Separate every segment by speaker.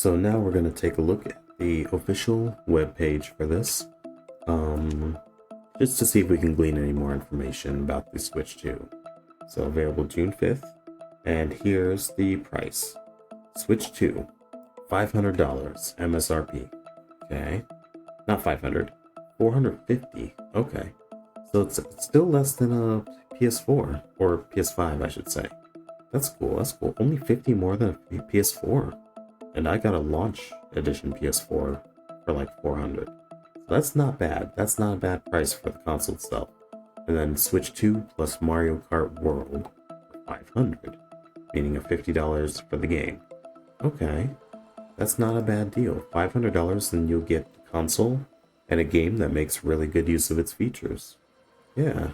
Speaker 1: So now we're going to take a look at the official webpage for this, just to see if we can glean any more information about the Switch 2. So available June 5th, and here's the price. Switch 2, $500 MSRP. Okay, not 500, 450. Okay, so it's still less than a PS4 or PS5, I should say. That's cool. That's cool. Only 50 more than a PS4, and I got a launch edition PS4 for like 400. So that's not bad. That's not a bad price for the console itself. And then Switch 2 plus Mario Kart World for 500, meaning a $50 for the game. Okay, that's not a bad deal. $500 and you'll get the console and a game that makes really good use of its features. Yeah.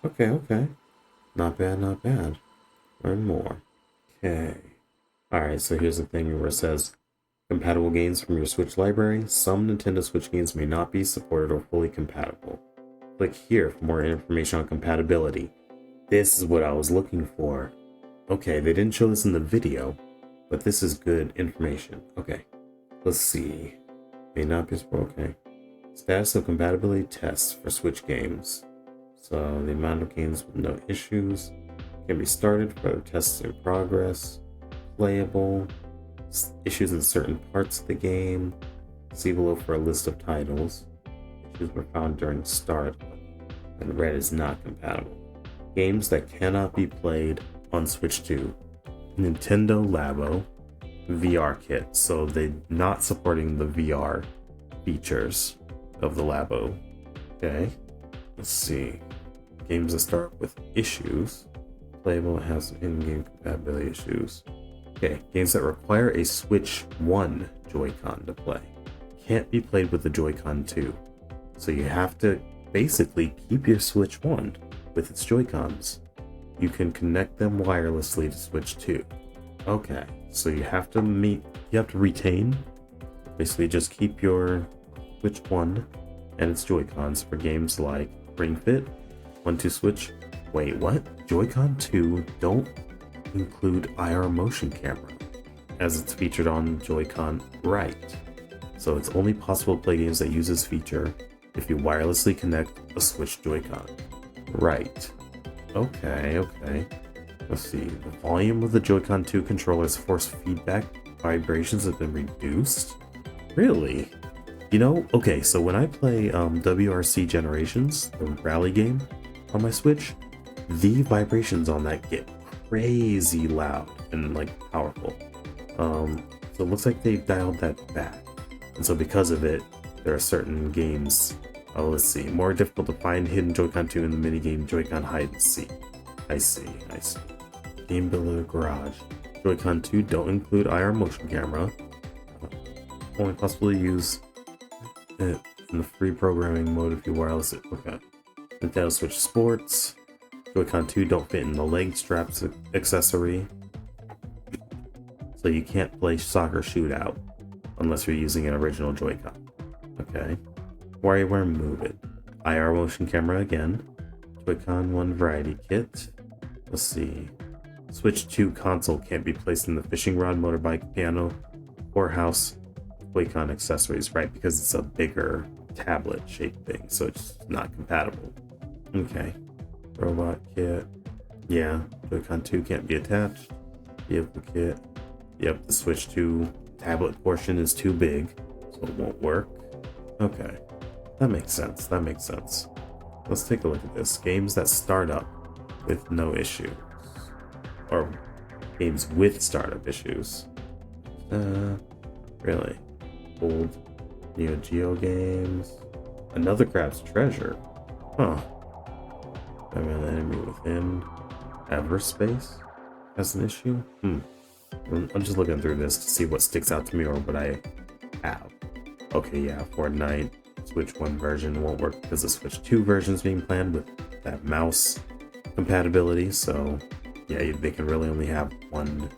Speaker 1: Okay. Not bad, not bad. Learn more. Okay. Alright, so here's the thing where it says compatible games from your Switch library. Some Nintendo Switch games may not be supported or fully compatible. Click here for more information on compatibility. This is what I was looking for. Okay, they didn't show this in the video, but this is good information. Okay, let's see. May not be supported. Okay. Status of compatibility tests for Switch games. So the amount of games with no issues can be started. Further tests in progress. Playable. Issues in certain parts of the game. See below for a list of titles. Issues were found during startup, and red is not compatible. Games that cannot be played on Switch 2. Nintendo Labo VR kit, so they're not supporting the VR features of the Labo. Okay, let's see. Games that start with issues. Playable has in-game compatibility issues. Okay, games that require a Switch 1 Joy-Con to play. Can't be played with the Joy-Con 2. So you have to basically keep your Switch 1 with its Joy-Cons. You can connect them wirelessly to Switch 2. Okay, so you have to retain, basically just keep your Switch 1 and its Joy-Cons for games like Ring Fit, 1-2 Switch. Wait, what? Joy-Con 2 don't include IR motion camera, as it's featured on Joy-Con right. So it's only possible to play games that use this feature if you wirelessly connect a Switch Joy-Con. Right. Okay. Let's see. The volume of the Joy-Con 2 controller's force feedback vibrations have been reduced? Really? You know, okay, so when I play WRC Generations, the rally game on my Switch, the vibrations on that get crazy loud and like powerful. So it looks like they've dialed that back. And so because of it, there are certain games, let's see, more difficult to find hidden Joy-Con 2 in the minigame Joy-Con Hide and Seek. I see. Game Builder Garage. Joy-Con 2 don't include IR motion camera. Only possible to use it in the free programming mode if you wireless it. Okay. Nintendo Switch Sports. Joy-Con 2 don't fit in the leg straps accessory. So you can't play soccer shootout unless you're using an original Joy-Con. Okay. WarioWare Move It. IR motion camera again. Joy-Con 1 variety kit. Let's see. Switch 2 console can't be placed in the fishing rod, motorbike, piano, or house Joy-Con accessories, right? Because it's a bigger tablet shaped thing, so it's not compatible. Okay. Robot kit. Yeah. Joy-Con 2 can't be attached. Vehicle kit. Yep, the Switch 2 tablet portion is too big, so it won't work. Okay. That makes sense. Let's take a look at this. Games that start up with no issues. Or games with startup issues. Really? Old Neo Geo games. Another Crab's Treasure. Huh. Batman Enemy Within. Everspace has an issue? I'm just looking through this to see what sticks out to me or what I have. Okay, yeah, Fortnite Switch 1 version won't work because the Switch 2 version is being planned with that mouse compatibility, so yeah, they can really only have one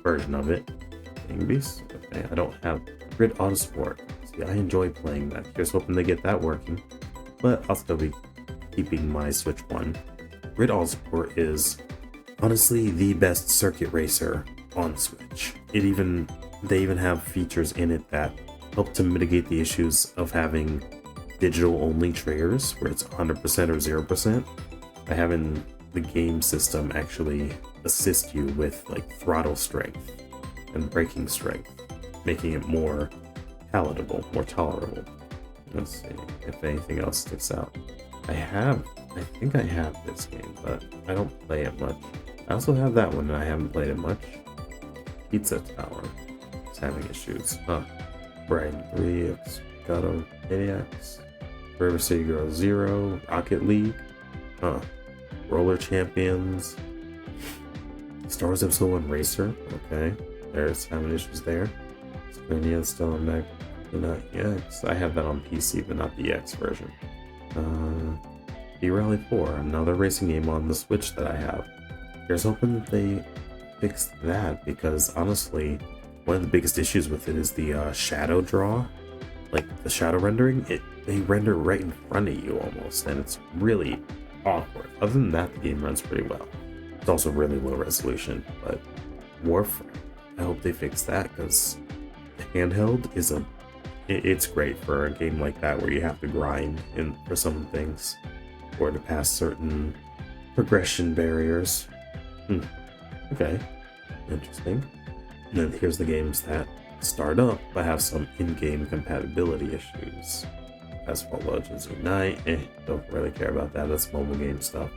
Speaker 1: version of it. Beast? Okay, I don't have Grid Autosport. See, I enjoy playing that. Here's hoping they get that working, but I'll still be keeping my Switch 1. Grid Autosport is honestly the best circuit racer on Switch. It even they even have features in it that help to mitigate the issues of having digital only triggers where it's 100% or 0%, by having the game system actually assist you with like throttle strength and braking strength, making it more palatable, more tolerable. Let's see if anything else sticks out. I think I have this game, but I don't play it much. I also have that one and I haven't played it much. Pizza Tower. It's having issues. Brighton 3, Gato Maniacs, River City Girls 0, Rocket League, Roller Champions, Star Wars Episode 1 Racer, okay, there's having issues there. Screen still on Mac, but not EX. I have that on PC, but not the EX version. B-Rally 4, another racing game on the Switch that I have. Here's hoping that they fixed that, because honestly, one of the biggest issues with it is the shadow draw. Like the shadow rendering, they render right in front of you almost, and it's really awkward. Other than that, the game runs pretty well. It's also really low resolution, but Warframe, I hope they fix that, because the handheld is it's great for a game like that where you have to grind for some things or to pass certain progression barriers. Okay, interesting. And then here's the games that start up but have some in-game compatibility issues. Asphalt Legends Unite, don't really care about that, that's mobile game stuff.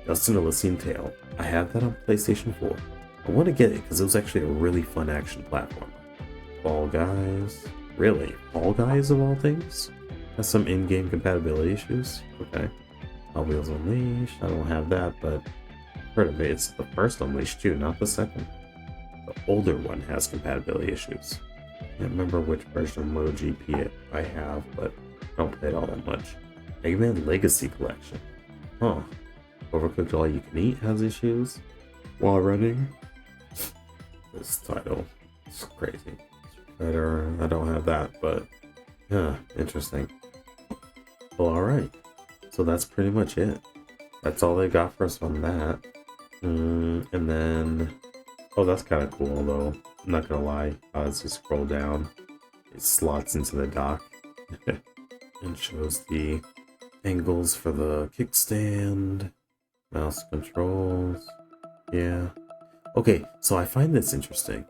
Speaker 1: Dust and Elysian Tale, I have that on PlayStation 4. I want to get it because it was actually a really fun action platform. Fall Guys, really? Fall Guys of all things? Has some in-game compatibility issues? Okay. Hot Wheels Unleashed, I don't have that, but I've heard of it. It's the first Unleashed too, not the second. The older one has compatibility issues. I can't remember which version of MotoGP I have, but I don't play it all that much. Mega Man Legacy Collection. Overcooked All You Can Eat has issues while running. This title is crazy. I don't have that, but yeah, interesting. Well, alright. So that's pretty much it. That's all they got for us on that. And then, that's kind of cool though. I'm not gonna lie. As you scroll down, it slots into the dock and shows the angles for the kickstand, mouse controls. Yeah. Okay, so I find this interesting,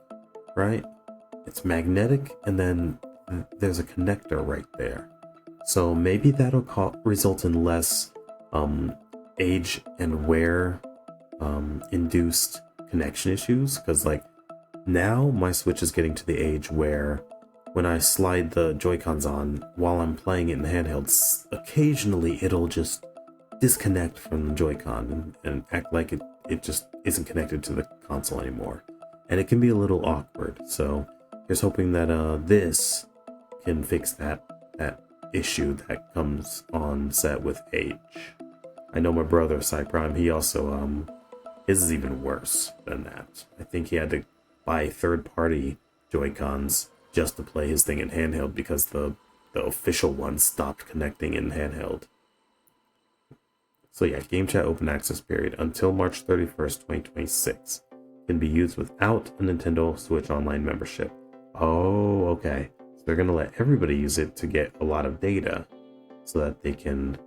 Speaker 1: right? It's magnetic, and then there's a connector right there. So maybe that'll result in less age and wear induced connection issues, because like now my Switch is getting to the age where when I slide the Joy-Cons on while I'm playing it in the handhelds, occasionally it'll just disconnect from the Joy-Con and act like it just isn't connected to the console anymore. And it can be a little awkward. So here's hoping that this can fix that issue that comes on set with age. I know my brother, Cyprime, he also, his is even worse than that. I think he had to buy third-party Joy-Cons just to play his thing in handheld because the official one stopped connecting in handheld. So yeah, Game Chat Open Access period until March 31st, 2026. Can be used without a Nintendo Switch Online membership. Oh, okay. So they're going to let everybody use it to get a lot of data so that they can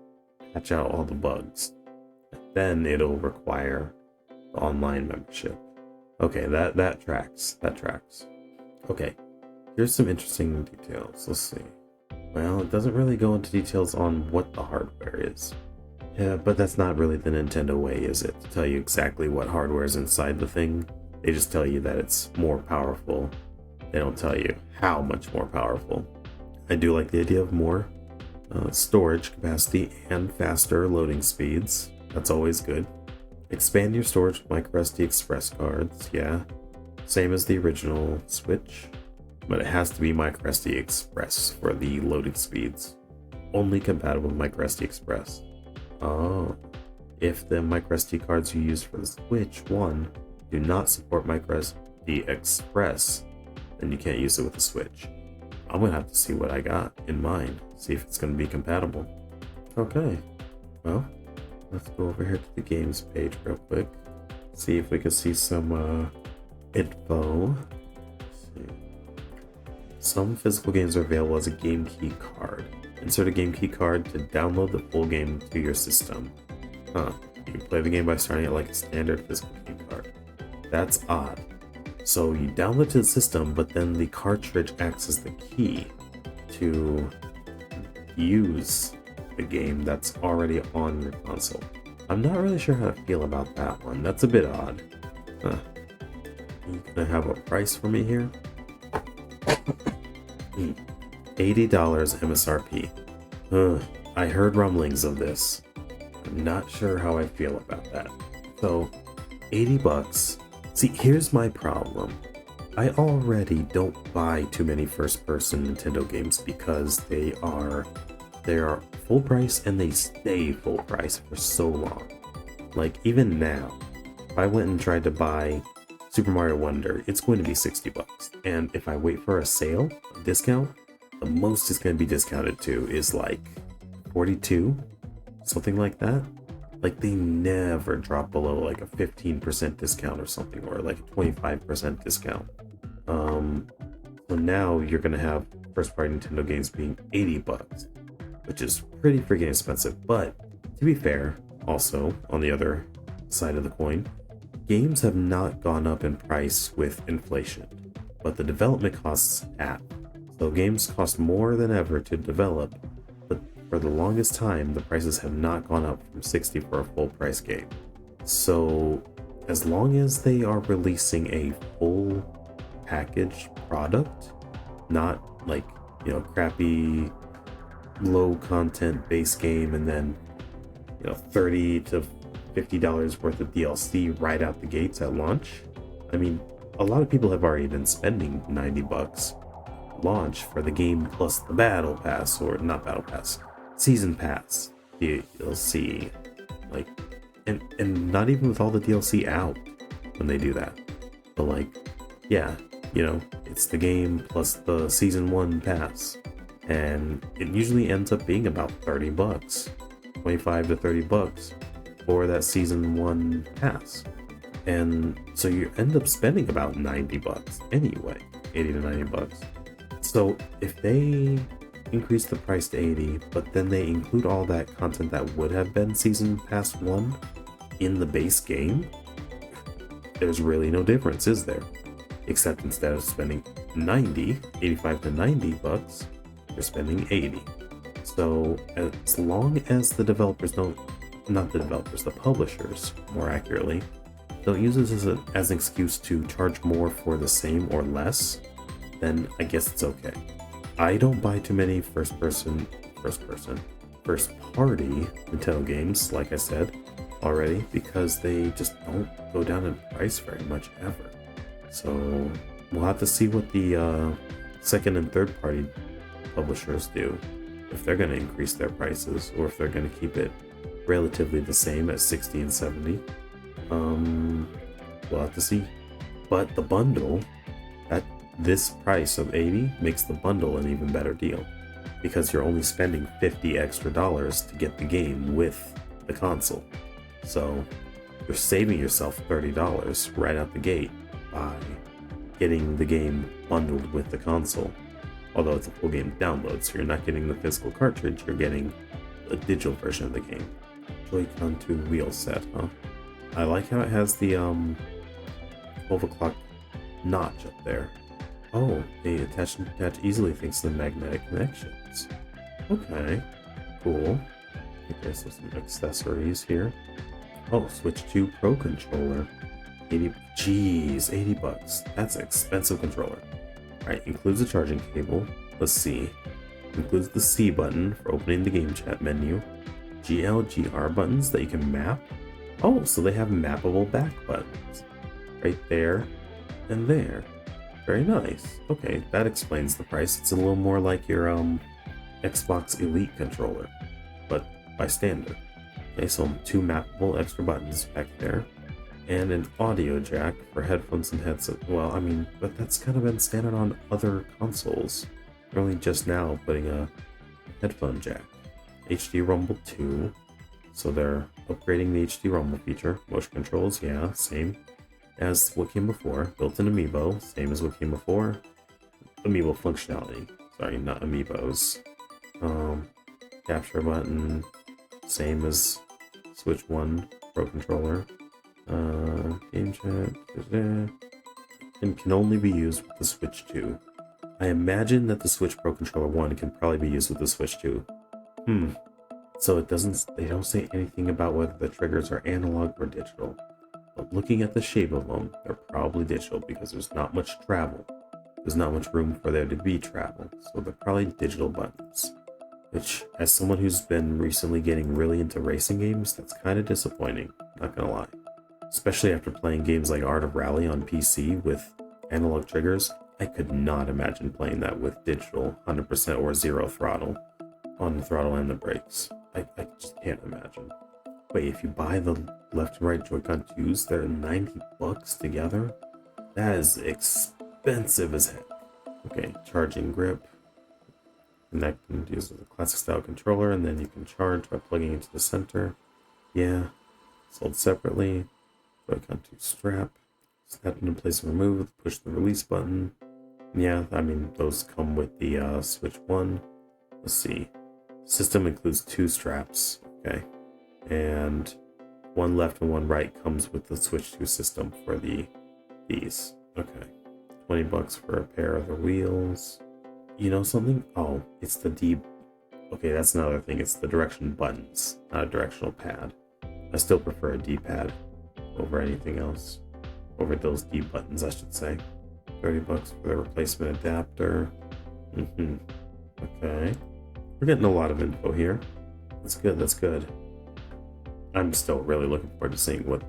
Speaker 1: patch out all the bugs. Then it'll require the online membership. Okay, that tracks. That tracks. Okay, here's some interesting details. Let's see. Well, it doesn't really go into details on what the hardware is. Yeah, but that's not really the Nintendo way, is it? To tell you exactly what hardware is inside the thing. They just tell you that it's more powerful. They don't tell you how much more powerful. I do like the idea of more storage capacity and faster loading speeds. That's always good. Expand your storage with microSD Express cards, yeah. Same as the original Switch, but it has to be microSD Express for the loading speeds. Only compatible with microSD Express. Oh, if the microSD cards you use for the Switch 1 do not support microSD Express, then you can't use it with the Switch. I'm gonna have to see what I got in mind, see if it's gonna be compatible. Okay, well, let's go over here to the games page real quick, see if we can see some info. Let's see. Some physical games are available as a game key card. Insert a game key card to download the full game to your system. Huh. You can play the game by starting it like a standard physical key card. That's odd. So you download to the system, but then the cartridge acts as the key to use the game that's already on your console. I'm not really sure how to feel about that one. That's a bit odd. Huh. You gonna have a price for me here? $80 MSRP. I heard rumblings of this. I'm not sure how I feel about that. So, 80 bucks. See, here's my problem. I already don't buy too many first-person Nintendo games because they are full price and they stay full price for so long. Like, even now, if I went and tried to buy Super Mario Wonder, it's going to be 60 bucks. And if I wait for a sale, a discount, the most it's going to be discounted to is like 42, something like that. Like, they never drop below like a 15% discount or something, or like a 25% discount. So now you're going to have first party Nintendo games being 80 bucks, which is pretty freaking expensive. But to be fair, also on the other side of the coin, games have not gone up in price with inflation, but the development costs have. So games cost more than ever to develop, but for the longest time, the prices have not gone up from 60 for a full price game. So as long as they are releasing a full package product, not like, crappy low content base game and then, $30 to $50 worth of DLC right out the gates at launch. I mean, a lot of people have already been spending 90 bucks launch for the game plus the battle pass, or not battle pass, season pass DLC, like, and not even with all the DLC out when they do that. But like, yeah, it's the game plus the season 1 pass, and it usually ends up being about 30 bucks, 25 to 30 bucks for that season 1 pass. And so you end up spending about 90 bucks anyway, 80 to 90 bucks. So if they increase the price to 80, but then they include all that content that would have been season pass 1 in the base game, there's really no difference, is there? Except instead of spending 85 to 90 bucks, you're spending 80. So as long as the publishers, more accurately, don't use this as an excuse to charge more for the same or less, then I guess it's okay. I don't buy too many first party Nintendo games, like I said already, because they just don't go down in price very much ever. So we'll have to see what the second and third party publishers do, if they're going to increase their prices or if they're going to keep it relatively the same at 60 and 70. We'll have to see. But the bundle, this price of 80 makes the bundle an even better deal, because you're only spending $50 extra to get the game with the console. So you're saving yourself $30 right out the gate by getting the game bundled with the console. Although it's a full game download, so you're not getting the physical cartridge, you're getting a digital version of the game. Joy-Con 2 wheel set, huh? I like how it has the 12 o'clock notch up there. Oh, they attach easily thanks to the magnetic connections. Okay, cool. I think there's some accessories here. Oh, Switch 2 Pro controller. 80 bucks. That's an expensive controller. Alright, includes a charging cable. Let's see. Includes the C button for opening the game chat menu. GL/GR buttons that you can map. Oh, so they have mappable back buttons. Right there and there. Very nice. Okay, that explains the price. It's a little more like your Xbox Elite controller, but by standard. Okay, so 2 mappable extra buttons back there, and an audio jack for headphones and headset. Well, I mean, but that's kind of been standard on other consoles. They're only just now putting a headphone jack. HD Rumble 2, so they're upgrading the HD Rumble feature. Motion controls, yeah, same as what came before. Built-in amiibo, same as what came before. amiibo functionality. Sorry, not amiibos. Capture button, same as Switch 1 Pro Controller. Game chat, and can only be used with the Switch 2. I imagine that the Switch Pro Controller 1 can probably be used with the Switch 2. So they don't say anything about whether the triggers are analog or digital. But looking at the shape of them, they're probably digital because there's not much travel. There's not much room for there to be travel, so they're probably digital buttons. Which, as someone who's been recently getting really into racing games, that's kind of disappointing, not gonna lie. Especially after playing games like Art of Rally on PC with analog triggers, I could not imagine playing that with digital 100% or zero throttle on the throttle and the brakes. I just can't imagine. Wait, if you buy the left and right Joy-Con 2s, they're $90 together? That is expensive as heck. Okay, charging grip. And that can use a classic style controller, and then you can charge by plugging into the center. Yeah, sold separately. Joy-Con 2 strap. Snap into place and remove. Push the release button. Yeah, I mean, those come with the Switch 1. Let's see. System includes 2 straps. Okay. And one left and one right comes with the Switch 2 system for these. Okay. $20 for a pair of the wheels. You know something? Oh, it's the D. Okay, that's another thing. It's the direction buttons, not a directional pad. I still prefer a D-pad over anything else. Over those D buttons, I should say. $30 for the replacement adapter. Okay. We're getting a lot of info here. That's good, that's good. I'm still really looking forward to seeing what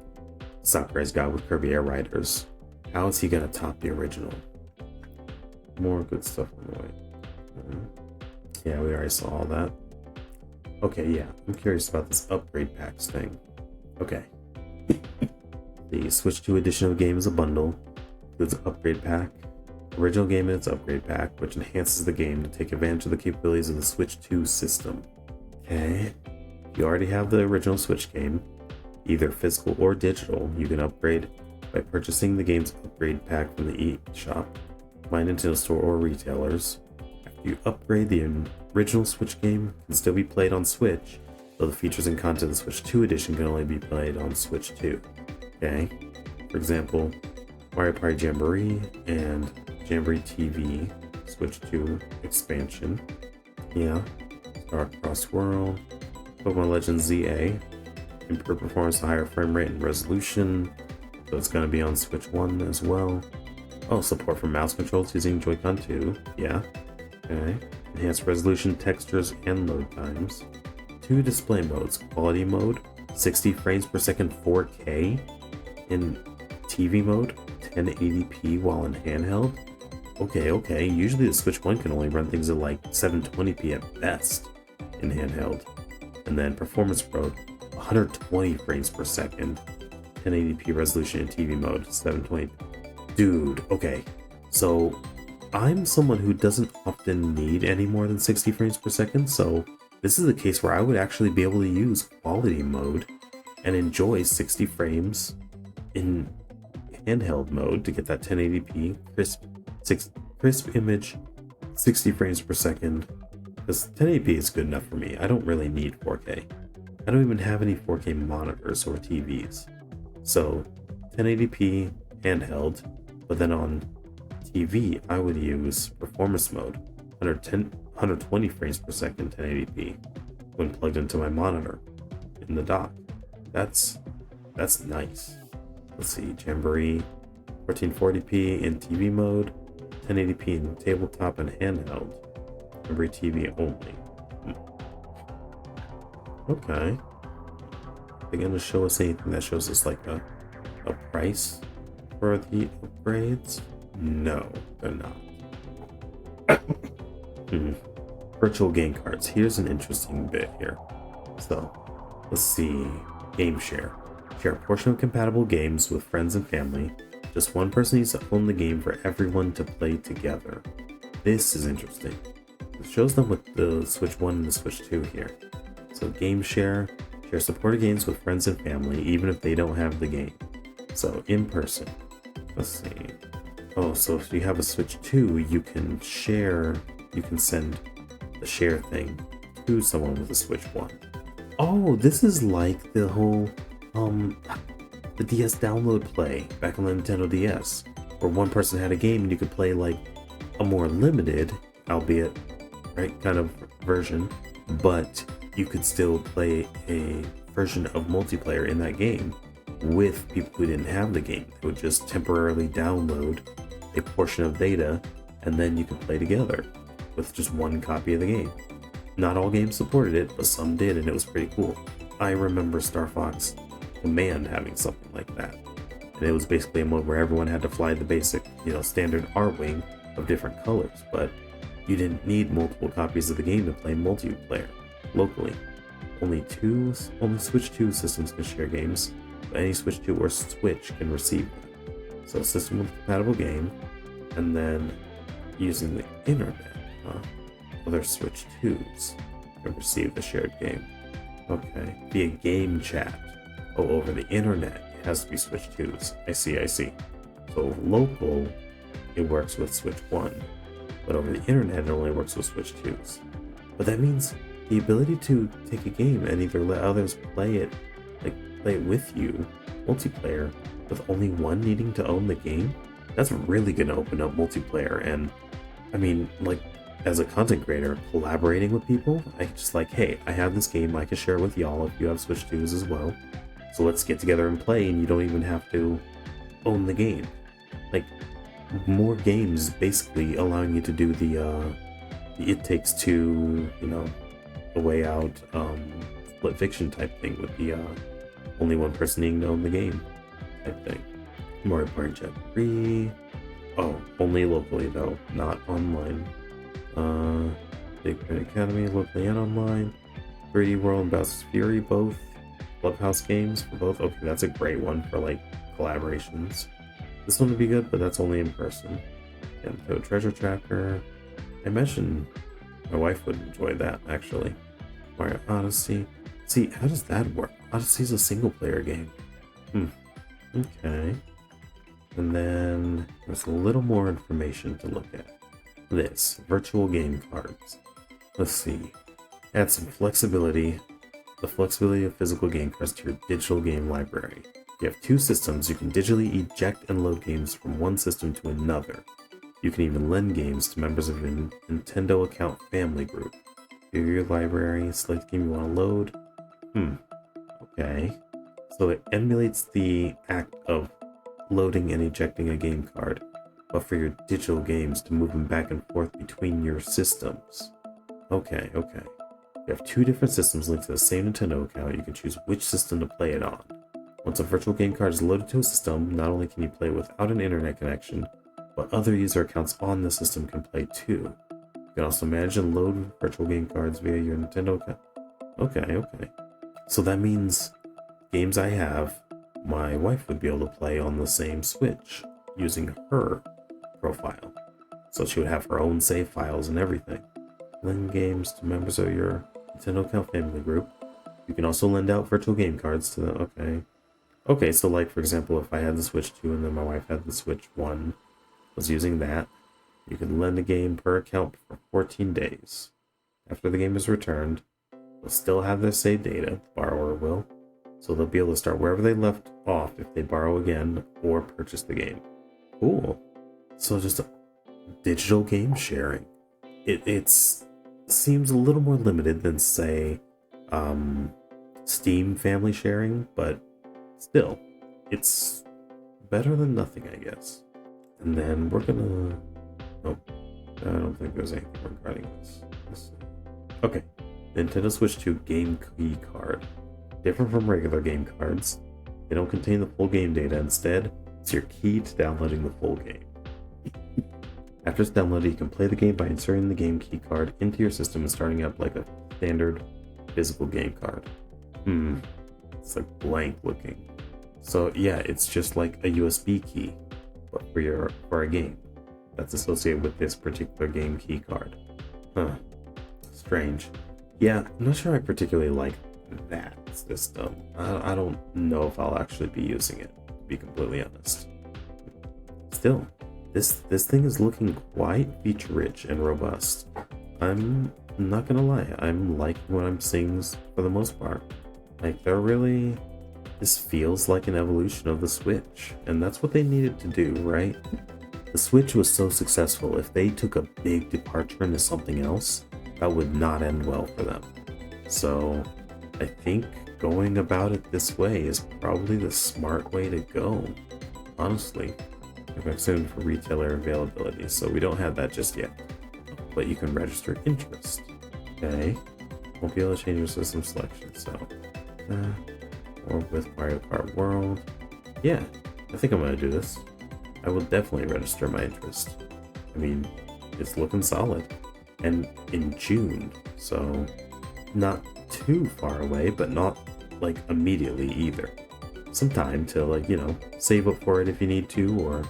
Speaker 1: Sakurai's got with Kirby Air Riders. How is he gonna top the original? More good stuff on the way. Yeah, we already saw all that. Okay, yeah, I'm curious about this upgrade packs thing. Okay. The Switch 2 edition of the game is a bundle. Includes an upgrade pack, original game and its upgrade pack, which enhances the game to take advantage of the capabilities of the Switch 2 system. Okay. If you already have the original Switch game, either physical or digital, you can upgrade by purchasing the game's upgrade pack from the eShop, My Nintendo Store, or retailers. After you upgrade, the original Switch game can still be played on Switch, though the features and content of the Switch 2 edition can only be played on Switch 2. Okay? For example, Mario Party Jamboree and Jamboree TV Switch 2 expansion. Yeah. Star Cross World. Pokemon Legends ZA. Improved performance to higher frame rate and resolution. So it's going to be on Switch 1 as well. Oh, support for mouse controls using Joy-Con 2. Yeah. Okay. Enhanced resolution, textures, and load times. 2 display modes. Quality mode, 60 frames per second 4K. In TV mode, 1080p while in handheld. Okay. Usually the Switch 1 can only run things at like 720p at best in handheld. And then performance mode, 120 frames per second. 1080p resolution in TV mode, 720p. Dude, okay. So I'm someone who doesn't often need any more than 60 frames per second, so this is a case where I would actually be able to use quality mode and enjoy 60 frames in handheld mode to get that 1080p crisp image, 60 frames per second. Because 1080p is good enough for me. I don't really need 4K. I don't even have any 4K monitors or TVs. So 1080p handheld, but then on TV I would use performance mode, 120 frames per second 1080p when plugged into my monitor in the dock. That's nice. Let's see, Jamboree 1440p in TV mode, 1080p in tabletop and handheld. Jamboree TV only. Okay. They're gonna show us anything that shows us like a price for the upgrades? No, they're not. Virtual game cards. Here's an interesting bit here. So, let's see. Game share. Share a portion of compatible games with friends and family. Just one person needs to own the game for everyone to play together. This is interesting. It shows them with the Switch 1 and the Switch 2 here. So game share supported games with friends and family even if they don't have the game. So in person. Let's see. Oh, so if you have a Switch 2, you can send the share thing to someone with a Switch 1. Oh, this is like the whole, the DS download play back on the Nintendo DS, where one person had a game and you could play like a more limited, albeit, right, kind of version, but you could still play a version of multiplayer in that game with people who didn't have the game. They would just temporarily download a portion of data and then you could play together with just one copy of the game. Not all games supported it, but some did, and it was pretty cool. I remember Star Fox Command having something like that. And it was basically a mode where everyone had to fly the basic, standard R-Wing of different colors, but you didn't need multiple copies of the game to play multiplayer locally. Only Switch 2 systems can share games, but any Switch 2 or Switch can receive them. So system with compatible game, and then using the internet, other Switch 2s can receive the shared game. Okay, via game chat. Oh, over the internet, it has to be Switch 2s. I see. So local, it works with Switch 1, but over the internet, it only works with Switch 2s. But that means the ability to take a game and either let others play it with you, multiplayer, with only one needing to own the game, that's really going to open up multiplayer. And I mean, as a content creator, collaborating with people, I just hey, I have this game, I can share it with y'all if you have Switch 2s as well. So let's get together and play, and you don't even have to own the game. More games basically allowing you to do the It Takes Two, A Way Out, split fiction type thing with the only one person needing to own the game type thing. Mario Party Jet 3. Oh, only locally though, not online. Big Pen Academy, locally and online. 3D World and Bowser's Fury, both Clubhouse games for both. Okay, that's a great one for collaborations. This one would be good, but that's only in person. And Code Treasure Tracker. I imagine my wife would enjoy that actually. Mario Odyssey. See, how does that work? Odyssey's a single player game. Okay. And then there's a little more information to look at. This, virtual game cards. Let's see. Add some flexibility. The flexibility of physical game cards to your digital game library. If you have two systems, you can digitally eject and load games from one system to another. You can even lend games to members of your Nintendo account family group. View your library, select the game you want to load. Okay. So it emulates the act of loading and ejecting a game card, but for your digital games to move them back and forth between your systems. Okay. You have two different systems linked to the same Nintendo account. You can choose which system to play it on. Once a virtual game card is loaded to a system, not only can you play without an internet connection, but other user accounts on the system can play too. You can also manage and load virtual game cards via your Nintendo account. Okay. So that means games I have, my wife would be able to play on the same Switch using her profile. So she would have her own save files and everything. Lend games to members of your Nintendo account family group. You can also lend out virtual game cards to the, Okay, so for example, if I had the Switch 2 and then my wife had the Switch 1, was using that, you can lend a game per account for 14 days. After the game is returned, they'll still have their saved data, the borrower will, so they'll be able to start wherever they left off if they borrow again or purchase the game. Cool. So just a digital game sharing. It seems a little more limited than, say, Steam family sharing, but still, it's better than nothing, I guess. And then we're gonna... Nope, I don't think there's anything regarding this. Okay, Nintendo Switch 2 game key card. Different from regular game cards, they don't contain the full game data. Instead, it's your key to downloading the full game. After it's downloaded, you can play the game by inserting the game key card into your system and starting up like a standard physical game card. It's blank looking. So yeah, it's just like a USB key, but for a game that's associated with this particular game key card. Strange. Yeah, I'm not sure I particularly like that system. I don't know if I'll actually be using it, to be completely honest. Still, this thing is looking quite feature rich and robust. I'm not gonna lie, I'm liking what I'm seeing for the most part. Like this feels like an evolution of the Switch, and that's what they needed to do, right? The Switch was so successful. If they took a big departure into something else, that would not end well for them. So I think going about it this way is probably the smart way to go, honestly. I'm assuming for retailer availability, so we don't have that just yet, but you can register interest. Okay, won't be able to change your system selection, so or with Mario Kart World. Yeah, I think I'm gonna do this. I will definitely register my interest. I mean, it's looking solid, and in June, so not too far away, but not like immediately either. Some time to, like, you know, save up for it if you need to, or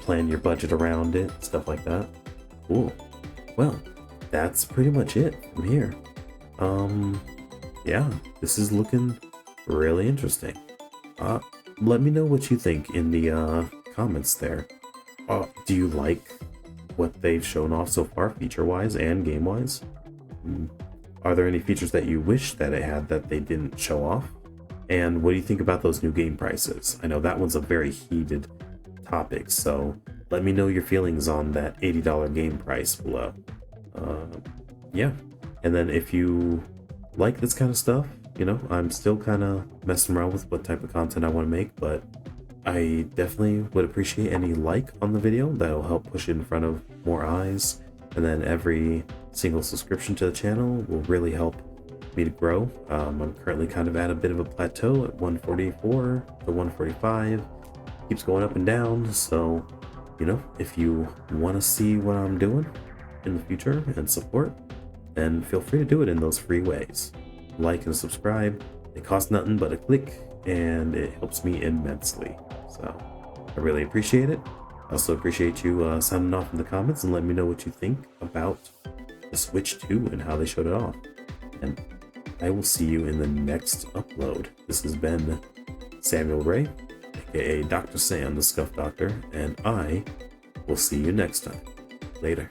Speaker 1: plan your budget around it, stuff like that. Cool. Well, that's pretty much it from here. Yeah, this is looking really interesting. Let me know what you think in the comments there. Do you like what they've shown off so far, feature-wise and game-wise? Are there any features that you wish that it had that they didn't show off? And what do you think about those new game prices? I know that one's a very heated topic, so let me know your feelings on that $80 game price below. Yeah, and then if you like this kind of stuff, you know, I'm still kind of messing around with what type of content I want to make, but I definitely would appreciate any like on the video. That'll help push it in front of more eyes, and then every single subscription to the channel will really help me to grow. I'm currently kind of at a bit of a plateau at 144 to 145. Keeps going up and down, so you know, if you want to see what I'm doing in the future and support, then feel free to do it in those free ways. Like and subscribe. It costs nothing but a click, and it helps me immensely. So I really appreciate it. I also appreciate you signing off in the comments and letting me know what you think about the Switch 2 and how they showed it off. And I will see you in the next upload. This has been Samuel Ray, aka Dr. Sam, the Scuff Doctor, and I will see you next time. Later.